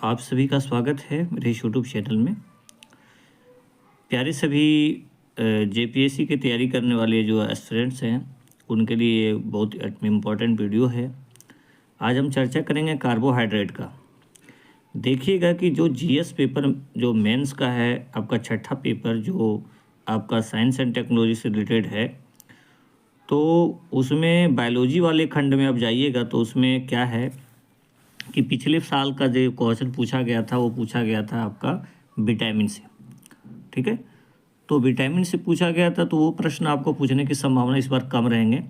आप सभी का स्वागत है मेरे इस यूट्यूब चैनल में। प्यारे सभी जेपीएससी की तैयारी करने वाले जो एस्पिरेंट्स हैं उनके लिए बहुत इम्पोर्टेंट वीडियो है। आज हम चर्चा करेंगे कार्बोहाइड्रेट का। देखिएगा कि जो जीएस पेपर जो मेंस का है, आपका छठा पेपर जो आपका साइंस एंड टेक्नोलॉजी से रिलेटेड है, तो उसमें बायोलॉजी वाले खंड में आप जाइएगा तो उसमें क्या है कि पिछले साल का जो क्वेश्चन पूछा गया था वो पूछा गया था आपका विटामिन से। ठीक है, तो विटामिन से पूछा गया था, तो वो प्रश्न आपको पूछने की संभावना इस बार कम रहेंगे।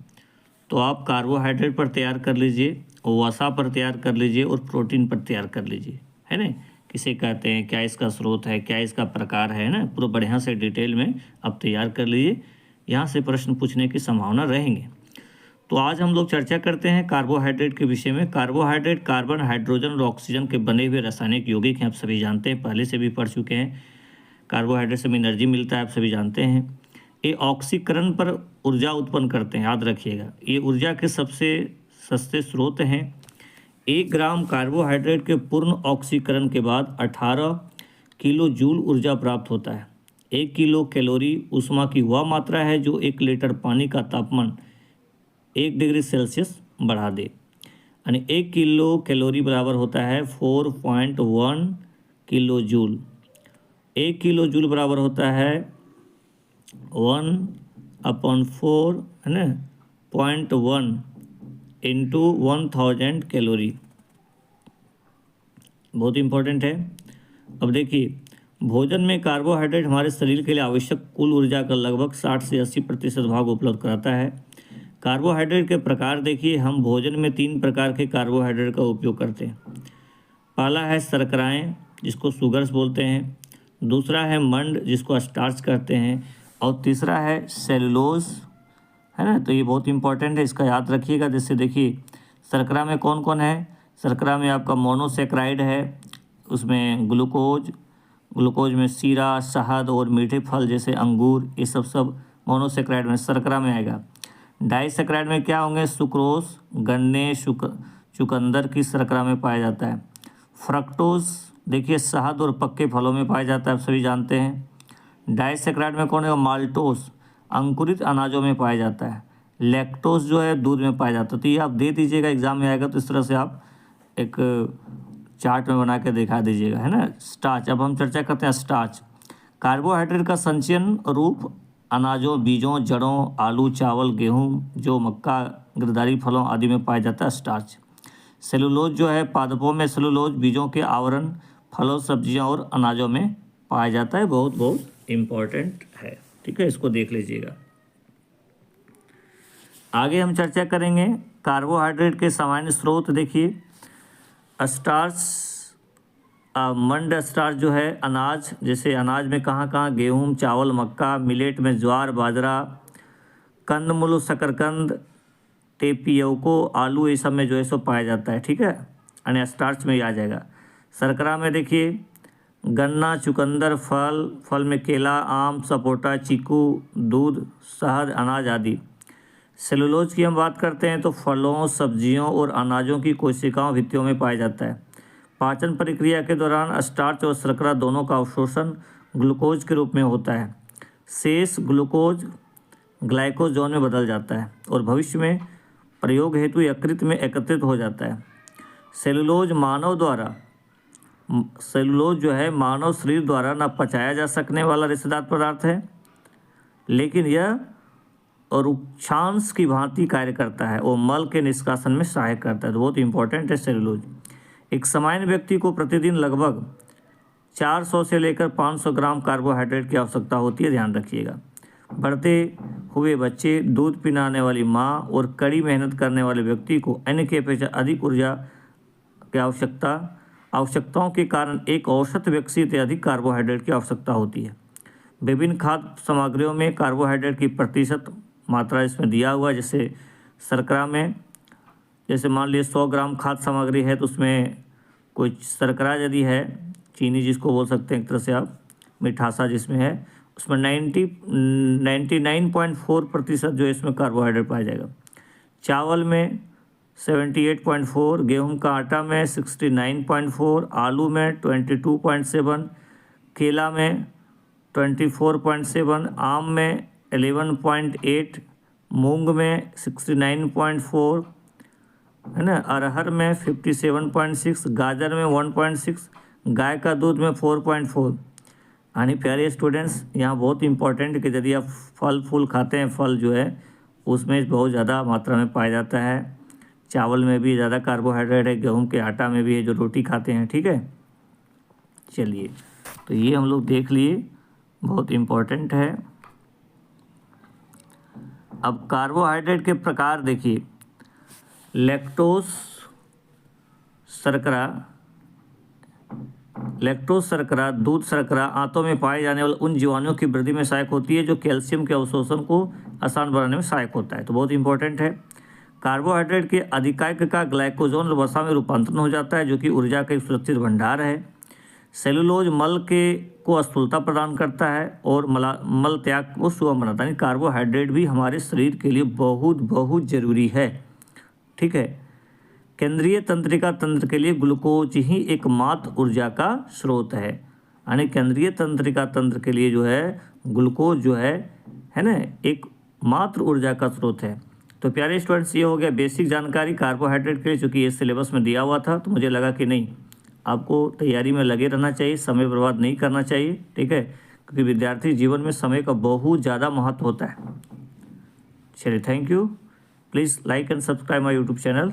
तो आप कार्बोहाइड्रेट पर तैयार कर लीजिए, वसा पर तैयार कर लीजिए और प्रोटीन पर तैयार कर लीजिए, है ना। किसे कहते हैं, क्या इसका स्रोत है, क्या इसका प्रकार है ना, पूरा बढ़िया से डिटेल में आप तैयार कर लीजिए। यहाँ से प्रश्न पूछने की संभावना रहेंगे। तो आज हम लोग चर्चा करते हैं कार्बोहाइड्रेट के विषय में। कार्बोहाइड्रेट कार्बन, हाइड्रोजन और ऑक्सीजन के बने हुए रासायनिक यौगिक हैं, आप सभी जानते हैं, पहले से भी पढ़ चुके हैं। कार्बोहाइड्रेट से एनर्जी मिलता है, आप सभी जानते हैं। ये ऑक्सीकरण पर ऊर्जा उत्पन्न करते हैं, याद रखिएगा। ये ऊर्जा के सबसे सस्ते स्रोत हैं। 1 ग्राम कार्बोहाइड्रेट के पूर्ण ऑक्सीकरण के बाद 18 किलो जूल ऊर्जा प्राप्त होता है। 1 किलो कैलोरी ऊष्मा की वह मात्रा है जो 1 लीटर पानी का तापमान 1 डिग्री सेल्सियस बढ़ा दे। यानी 1 किलो कैलोरी बराबर होता है 4.1 किलो जूल। 1 किलो जूल बराबर होता है 1/4, है ना, 0.1 इंटू 1000 कैलोरी। बहुत इंपॉर्टेंट है। अब देखिए, भोजन में कार्बोहाइड्रेट हमारे शरीर के लिए आवश्यक कुल ऊर्जा का लगभग 60 से 80% भाग उपलब्ध कराता है। कार्बोहाइड्रेट के प्रकार देखिए, हम भोजन में 3 प्रकार के कार्बोहाइड्रेट का उपयोग करते हैं। पहला है शर्कराएँ, जिसको शुगर्स बोलते हैं। दूसरा है मंड, जिसको स्टार्च कहते हैं। और तीसरा है सेलुलोज, है ना। तो ये बहुत इंपॉर्टेंट है, इसका याद रखिएगा। जैसे देखिए, शर्करा में कौन कौन है। शर्करा में आपका मोनोसेक्राइड है, उसमें ग्लूकोज में शीरा, शहद और मीठे फल जैसे अंगूर, ये सब मोनोसेक्राइड में, शर्करा में आएगा। डाइसेक्राइड में क्या होंगे, सुक्रोज, गन्ने, चुकंदर की शर्करा में पाया जाता है। फ्रक्टोज देखिए शहद और पक्के फलों में पाया जाता है, आप सभी जानते हैं। डाइसेक्राइड में कौन है, माल्टोस, अंकुरित अनाजों में पाया जाता है। लैक्टोज जो है दूध में पाया जाता है। तो ये आप दे दीजिएगा, एग्जाम में आएगा तो इस तरह से आप एक चार्ट में बना के दिखा दीजिएगा, है ना। स्टार्च, अब हम चर्चा करते हैं स्टार्च। कार्बोहाइड्रेट का संचयन रूप अनाजों, बीजों, जड़ों, आलू, चावल, गेहूं, जो मक्का, गिरदारी फलों आदि में पाया जाता है स्टार्च। सेलुलोज जो है पादपों में, सेलुलोज बीजों के आवरण, फलों, सब्जियां और अनाजों में पाया जाता है। बहुत बहुत इम्पॉर्टेंट है, ठीक है, इसको देख लीजिएगा। आगे हम चर्चा करेंगे कार्बोहाइड्रेट के सामान्य स्रोत। देखिए, स्टार्च, मंड स्टार्च जो है अनाज, जैसे अनाज में कहाँ कहाँ, गेहूँ, चावल, मक्का, मिलेट में ज्वार, बाजरा, कंदमूल, शकरकंद, टेपियोको, आलू, ये सब में जो है सो पाया जाता है, ठीक है। यानी स्टार्च में ही आ जाएगा। शर्करा में देखिए गन्ना, चुकंदर, फल में केला, आम, सपोटा, चीकू, दूध, शहद, अनाज आदि। सेलुलोज की हम बात करते हैं तो फलों, सब्जियों और अनाजों की कोशिकाओं, भित्तियों में पाया जाता है। पाचन प्रक्रिया के दौरान स्टार्च और शर्करा दोनों का अवशोषण ग्लूकोज के रूप में होता है। शेष ग्लूकोज ग्लाइकोजन में बदल जाता है और भविष्य में प्रयोग हेतु यकृत में एकत्रित हो जाता है। सेलुलोज जो है मानव शरीर द्वारा न पचाया जा सकने वाला रेशेदार पदार्थ है, लेकिन यह रुक्षांश की भांति कार्य करता है। वो मल के निष्कासन में सहायक करता है। तो बहुत इंपॉर्टेंट है सेलुलोज। एक सामान्य व्यक्ति को प्रतिदिन लगभग 400 से लेकर 500 ग्राम कार्बोहाइड्रेट की आवश्यकता होती है, ध्यान रखिएगा। बढ़ते हुए बच्चे, दूध पिलाने वाली माँ और कड़ी मेहनत करने वाले व्यक्ति को अन्य की अपेक्षा अधिक ऊर्जा की आवश्यकताओं के कारण एक औसत व्यक्ति से अधिक कार्बोहाइड्रेट की आवश्यकता होती है। विभिन्न खाद्य सामग्रियों में कार्बोहाइड्रेट की प्रतिशत मात्रा इसमें दिया हुआ है। जैसे शर्करा में, जैसे मान लीजिए 100 ग्राम खाद्य सामग्री है तो उसमें कुछ शर्करा यदि है, चीनी जिसको बोल सकते हैं एक तरह से आप, मिठासा जिसमें है, उसमें 99.4% जो है इसमें कार्बोहाइड्रेट पाया जाएगा। चावल में 78.4, गेहूं का आटा में 69.4, आलू में 22.7, केला में 24.7, आम में 11.8, मूंग में 69.4, है ना, अरहर में 57.6, गाजर में 1.6, गाय का दूध में 4.4। यानी प्यारे स्टूडेंट्स, यहाँ बहुत इंपॉर्टेंट कि यदि आप फल फूल खाते हैं, फल जो है उसमें बहुत ज़्यादा मात्रा में पाया जाता है। चावल में भी ज़्यादा कार्बोहाइड्रेट है, गेहूं के आटा में भी है जो रोटी खाते हैं, ठीक है। चलिए, तो ये हम लोग देख लिए, बहुत इम्पोर्टेंट है। अब कार्बोहाइड्रेट के प्रकार देखिए, लैक्टोज शर्करा, दूध शर्करा आंतों में पाए जाने वाले उन जीवाणुओं की वृद्धि में सहायक होती है जो कैल्शियम के अवशोषण को आसान बनाने में सहायक होता है, तो बहुत इंपॉर्टेंट है। कार्बोहाइड्रेट के अधिकांश का ग्लाइकोजन और वसा में रूपांतरण हो जाता है जो कि ऊर्जा का एक सुरक्षित भंडार है। सेलुलोज मल को स्थूलता प्रदान करता है और मल त्याग को सुगम बनाता है। कार्बोहाइड्रेट भी हमारे शरीर के लिए बहुत बहुत ज़रूरी है, ठीक है। केंद्रीय तंत्रिका तंत्र के लिए ग्लूकोज ही एकमात्र ऊर्जा का स्रोत है। यानी केंद्रीय तंत्रिका तंत्र के लिए जो है ग्लूकोज जो है ना, एक मात्र ऊर्जा का स्रोत है। तो प्यारे स्टूडेंट्स, ये हो गया बेसिक जानकारी कार्बोहाइड्रेट के लिए, चूँकि ये सिलेबस में दिया हुआ था तो मुझे लगा कि नहीं, आपको तैयारी में लगे रहना चाहिए, समय बर्बाद नहीं करना चाहिए, ठीक है, क्योंकि विद्यार्थी जीवन में समय का बहुत ज़्यादा महत्व होता है। चलिए, thank you. Please like and subscribe my YouTube channel.